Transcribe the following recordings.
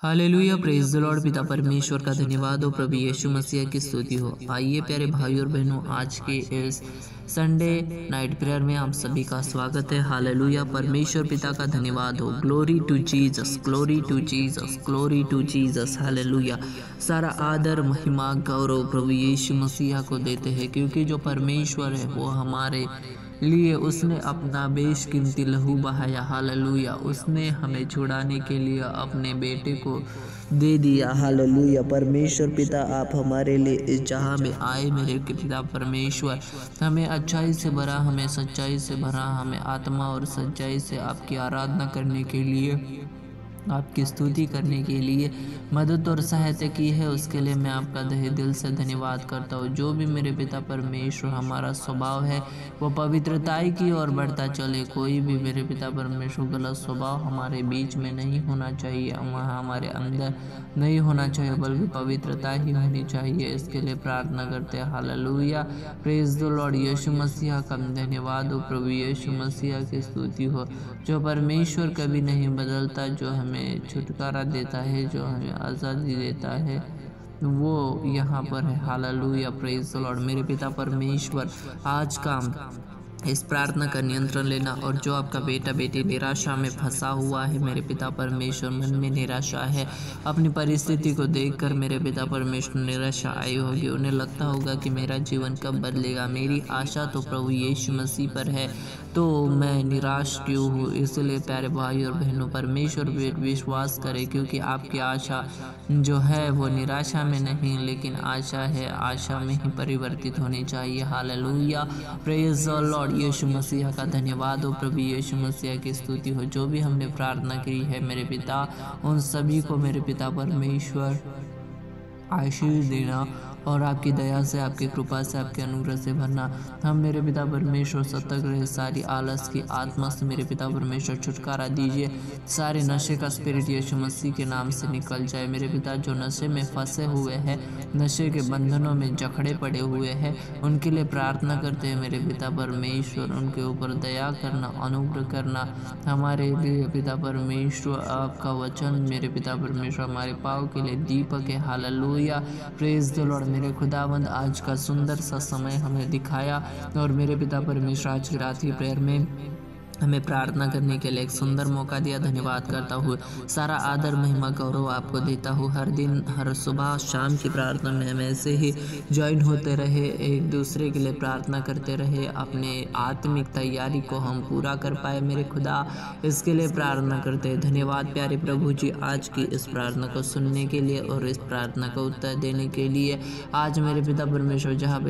Hallelujah, praise the Lord. पिता परमेश्वर का धन्यवाद हो, प्रभु यीशु मसीह की स्तुति हो। आइए प्यारे भाई और बहनों, आज के इस संडे नाइट प्रेयर में आप सभी का स्वागत है। हालेलुया, परमेश्वर पिता का धन्यवाद हो। Glory to Jesus, glory to Jesus, glory to Jesus. Hallelujah, सारा आदर महिमा गौरव प्रभु यीशु मसीह को देते हैं, क्योंकि जो परमेश्वर है वो हमारे लिए उसने अपना बेशकीमती लहू बहाया। हालेलुया, उसने हमें छुड़ाने के लिए अपने बेटे को दे दिया। हालेलुया, परमेश्वर पिता आप हमारे लिए इस जहां में आए। मेरे पिता परमेश्वर, हमें अच्छाई से भरा, हमें सच्चाई से भरा, हमें आत्मा और सच्चाई से आपकी आराधना करने के लिए, आपकी स्तुति करने के लिए मदद और सहायता की है। उसके लिए मैं आपका तहे दिल से धन्यवाद करता हूँ। जो भी मेरे पिता परमेश्वर हमारा स्वभाव है वो पवित्रताई की ओर बढ़ता चले। कोई भी मेरे पिता परमेश्वर गलत स्वभाव हमारे बीच में नहीं होना चाहिए, वहाँ हमारे अंदर नहीं होना चाहिए, बल्कि पवित्रता ही होनी चाहिए। इसके लिए प्रार्थना करते हैं। Hallelujah, praise the Lord. Yeshu Masih का धन्यवाद हो, प्रभु यीशु मसीह की स्तुति हो, जो परमेश्वर कभी नहीं बदलता, जो हमें छुटकारा देता है, जो हमें आज़ादी देता है, वो यहाँ पर है। Hallelujah, praise the Lord. मेरे पिता परमेश्वर, आज का इस प्रार्थना का नियंत्रण लेना, और जो आपका बेटा बेटी निराशा में फंसा हुआ है, मेरे पिता परमेश्वर मन में निराशा है, अपनी परिस्थिति को देखकर मेरे पिता परमेश्वर निराशा आई होगी। उन्हें लगता होगा कि मेरा जीवन कब बदलेगा, मेरी आशा तो प्रभु यीशु मसीह पर है, तो मैं निराश क्यों हूँ। इसलिए प्यारे भाई और बहनों, परमेश्वर पे विश्वास करें, क्योंकि आपकी आशा जो है वो निराशा में नहीं, लेकिन आशा है, आशा में ही परिवर्तित होनी चाहिए। Hallelujah, praise the Lord. Yeshu Masih का धन्यवाद हो, प्रभु यीशु मसीह की स्तुति हो। जो भी हमने प्रार्थना की है मेरे पिता, उन सभी को मेरे पिता परमेश्वर आशीष देना, और आपकी दया से, आपकी कृपा से, आपके अनुग्रह से भरना। हम मेरे पिता परमेश्वर सतर्क रहे, सारी आलस की आत्मा से मेरे पिता परमेश्वर छुटकारा दीजिए। सारे नशे का स्पिरिट यीशु मसीह के नाम से निकल जाए। मेरे पिता जो नशे में फंसे हुए हैं, नशे के बंधनों में जकड़े पड़े हुए हैं, उनके लिए प्रार्थना करते हैं मेरे पिता परमेश्वर। उनके ऊपर दया करना, अनुग्रह करना। हमारे लिए पिता परमेश्वर आपका वचन मेरे पिता परमेश्वर हमारे पाँव के लिए दीपक है। Hallelujah, praise the Lord. मेरे खुदावंद, आज का सुंदर सा समय हमें दिखाया, और मेरे पिता परमेश्वर आज की रात की प्रेयर में हमें प्रार्थना करने के लिए एक सुंदर मौका दिया। धन्यवाद करता हूँ। सारा आदर महिमा गौरव आपको देता हूँ। हर दिन, हर सुबह शाम की प्रार्थना में हम ऐसे ही ज्वाइन होते रहे, एक दूसरे के लिए प्रार्थना करते रहे, अपने आत्मिक तैयारी को हम पूरा कर पाए मेरे खुदा, इसके लिए प्रार्थना करते हैं। धन्यवाद प्यारे प्रभु जी, आज की इस प्रार्थना को सुनने के लिए और इस प्रार्थना का उत्तर देने के लिए। आज मेरे पिता परमेश्वर जहाँ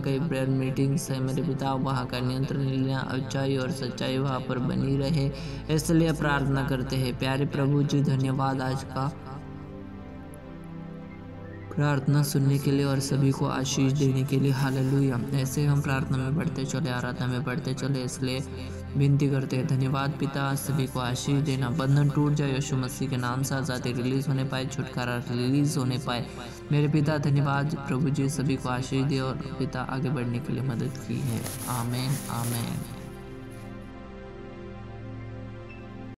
कहीं प्रेयर मीटिंग्स है मेरे पिता, वहाँ का नियंत्रण लेना, अच्छाई और सच्चाई वहाँ पर बनी रहे, इसलिए प्रार्थना करते हैं। प्यारे प्रभु जी, धन्यवाद आज का प्रार्थना सुनने के लिए और सभी को आशीष देने के लिए। हालेलुया, ऐसे हम प्रार्थना में बढ़ते चले, आराधना में बढ़ते चले, इसलिए विनती करते हैं। धन्यवाद पिता, सभी को आशीष देना, बंधन टूट जाए यीशु मसीह के नाम से, आज़ादी रिलीज होने पाए, छुटकारा रिलीज होने पाए मेरे पिता। धन्यवाद प्रभु जी, सभी को आशीष दे और पिता आगे बढ़ने के लिए मदद की है। आमीन, आमीन।